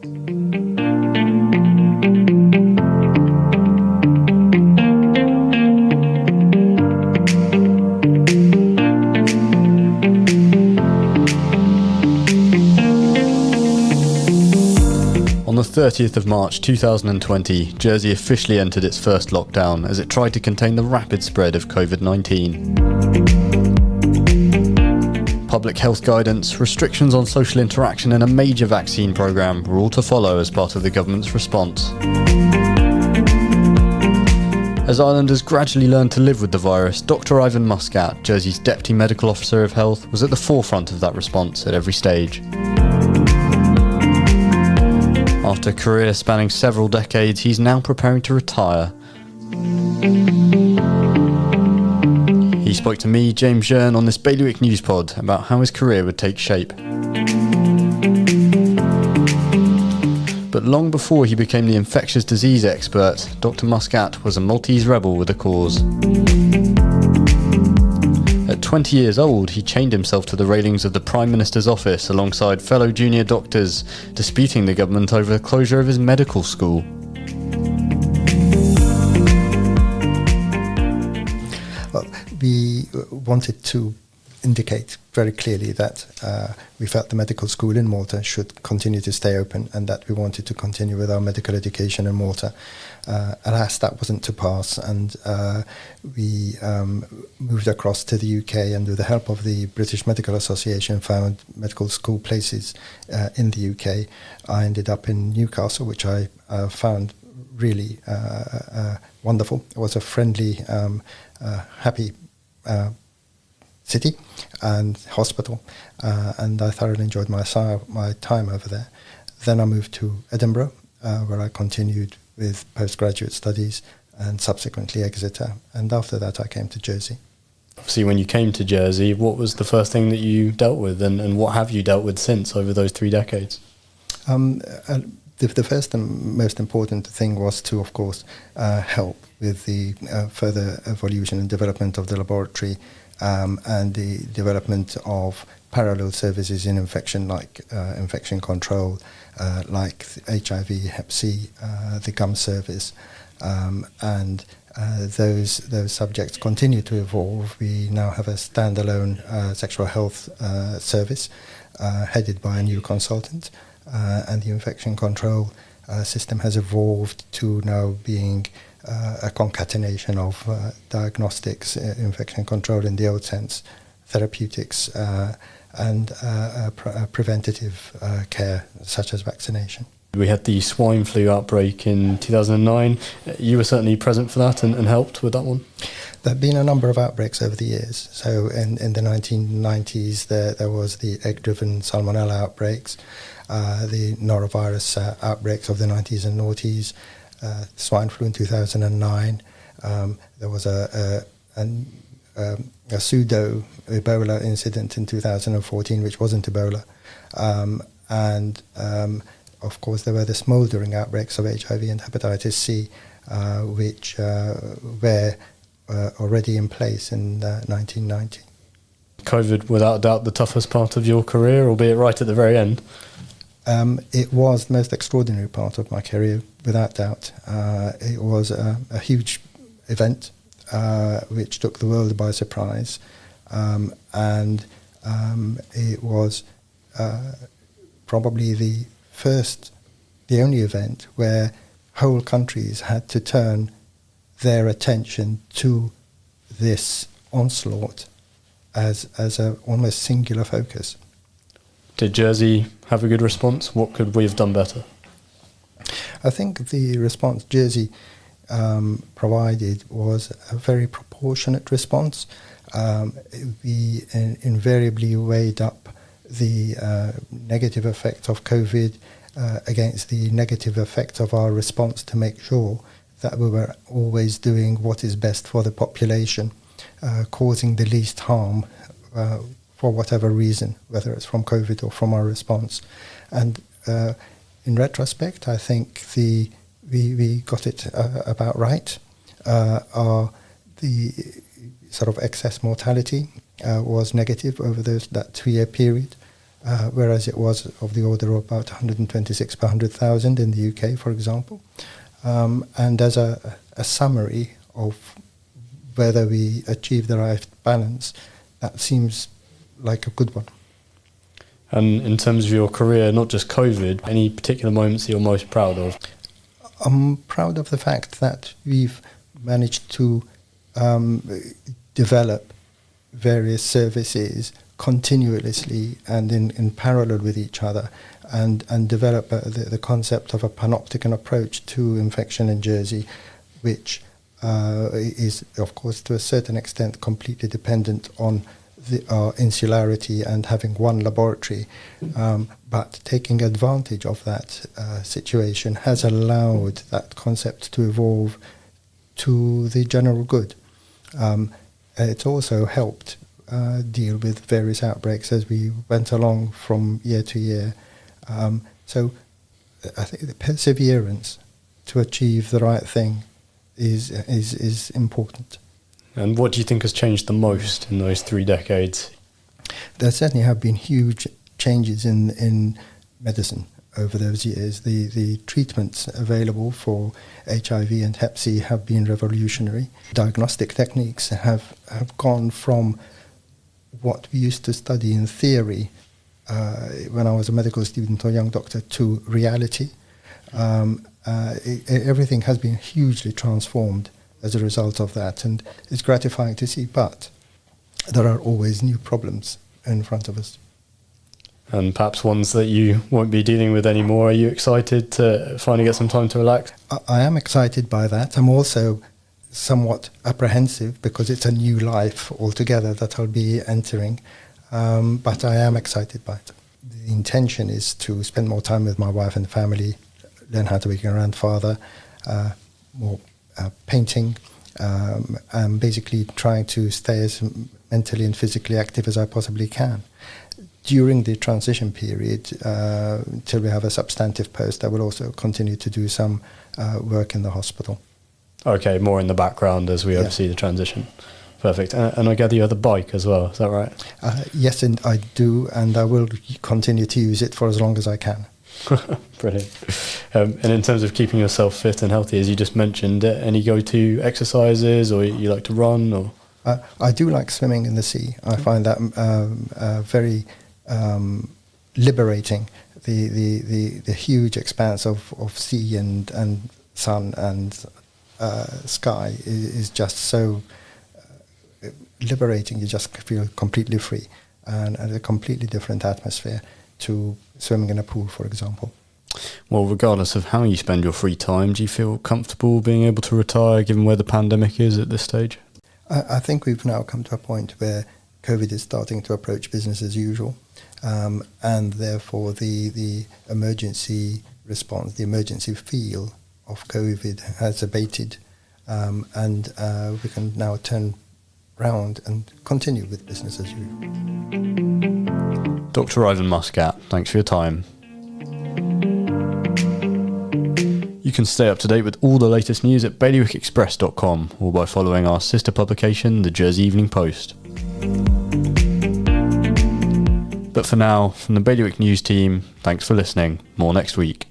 On the 30th of March 2020, Jersey officially entered its first lockdown as it tried to contain the rapid spread of COVID-19. Public health guidance, restrictions on social interaction and a major vaccine programme were all to follow as part of the government's response. As islanders gradually learned to live with the virus, Dr Ivan Muscat, Jersey's Deputy Medical Officer of Health, was at the forefront of that response at every stage. After a career spanning several decades, he's now preparing to retire. He spoke to me, James Jeune, on this Bailiwick News Pod about how his career would take shape. But long before he became the infectious disease expert, Dr Muscat was a Maltese rebel with a cause. At 20 years old, he chained himself to the railings of the Prime Minister's office alongside fellow junior doctors, disputing the government over the closure of his medical school. Well, we wanted to indicate very clearly that we felt the medical school in Malta should continue to stay open and that we wanted to continue with our medical education in Malta. Alas, that wasn't to pass, and we moved across to the UK, and with the help of the British Medical Association found medical school places in the UK. I ended up in Newcastle, which I found really wonderful. It was a friendly, happy city and hospital, and I thoroughly enjoyed my time over there. Then I moved to Edinburgh, where I continued with postgraduate studies and subsequently Exeter, and after that I came to Jersey. Obviously, when you came to Jersey, what was the first thing that you dealt with, and what have you dealt with since over those 3 decades? The first and most important thing was to, of course, help with the further evolution and development of the laboratory and the development of parallel services in infection, like infection control, like HIV, Hep C, the gum service, and those subjects continue to evolve. We now have a standalone sexual health service headed by a new consultant, and the infection control system has evolved to now being a concatenation of diagnostics, infection control in the old sense, therapeutics, and preventative care such as vaccination. We had the swine flu outbreak in 2009. You were certainly present for that and helped with that one? There have been a number of outbreaks over the years. So in the 1990s, there was the egg-driven salmonella outbreaks, the norovirus outbreaks of the 90s and noughties, swine flu in 2009. There was a pseudo Ebola incident in 2014, which wasn't Ebola, and of course there were the smouldering outbreaks of HIV and hepatitis C, which were already in place in 1990. COVID, without doubt, the toughest part of your career, albeit right at the very end. It was the most extraordinary part of my career, without doubt. It was a huge event which took the world by surprise, and it was probably the only event where whole countries had to turn their attention to this onslaught as a almost singular focus. Did Jersey have a good response? What could we have done better? I think the response Jersey provided was a very proportionate response. We invariably weighed up the negative effect of COVID against the negative effect of our response to make sure that we were always doing what is best for the population, causing the least harm for whatever reason, whether it's from COVID or from our response. And in retrospect, I think we got it about right. The sort of excess mortality was negative over that 2-year period. whereas it was of the order of about 126 per 100,000 in the UK, for example. And as a summary of whether we achieve the right balance, that seems like a good one. And in terms of your career, not just COVID, any particular moments that you're most proud of? I'm proud of the fact that we've managed to develop various services continuously and in parallel with each other, and develop the concept of a panopticon approach to infection in Jersey, which is, of course, to a certain extent completely dependent on our insularity and having one laboratory, but taking advantage of that situation has allowed that concept to evolve to the general good. It's also helped deal with various outbreaks as we went along from year to year. So I think the perseverance to achieve the right thing is important. And what do you think has changed the most in those 3 decades? There certainly have been huge changes in medicine over those years. The treatments available for HIV and Hep C have been revolutionary. Diagnostic techniques have gone from what we used to study in theory when I was a medical student or young doctor to reality. Everything has been hugely transformed as a result of that, and it's gratifying to see, but there are always new problems in front of us. And perhaps ones that you won't be dealing with anymore. Are you excited to finally get some time to relax? I am excited by that. I'm also somewhat apprehensive because it's a new life altogether that I'll be entering, but I am excited by it. The intention is to spend more time with my wife and family, learn how to be a grandfather, more painting, and basically trying to stay as mentally and physically active as I possibly can. During the transition period, till we have a substantive post, I will also continue to do some work in the hospital. Okay, more in the background as we oversee the transition. Perfect. And I gather you have the bike as well, is that right? Yes, and I do, and I will continue to use it for as long as I can. Brilliant. And in terms of keeping yourself fit and healthy, as you just mentioned, any go-to exercises, or you like to run? Or I do like swimming in the sea. I find that very liberating. The huge expanse of sea and sun and sky is just so liberating. You just feel completely free and a completely different atmosphere to swimming in a pool, for example. Well, regardless of how you spend your free time, do you feel comfortable being able to retire given where the pandemic is at this stage? I think we've now come to a point where COVID is starting to approach business as usual, and therefore the emergency response, the emergency feel of COVID has abated, and we can now turn round and continue with business as usual. Dr Ivan Muscat, thanks for your time. You can stay up to date with all the latest news at bailiwickexpress.com or by following our sister publication, the Jersey Evening Post. But for now, from the Bailiwick News team, thanks for listening. More next week.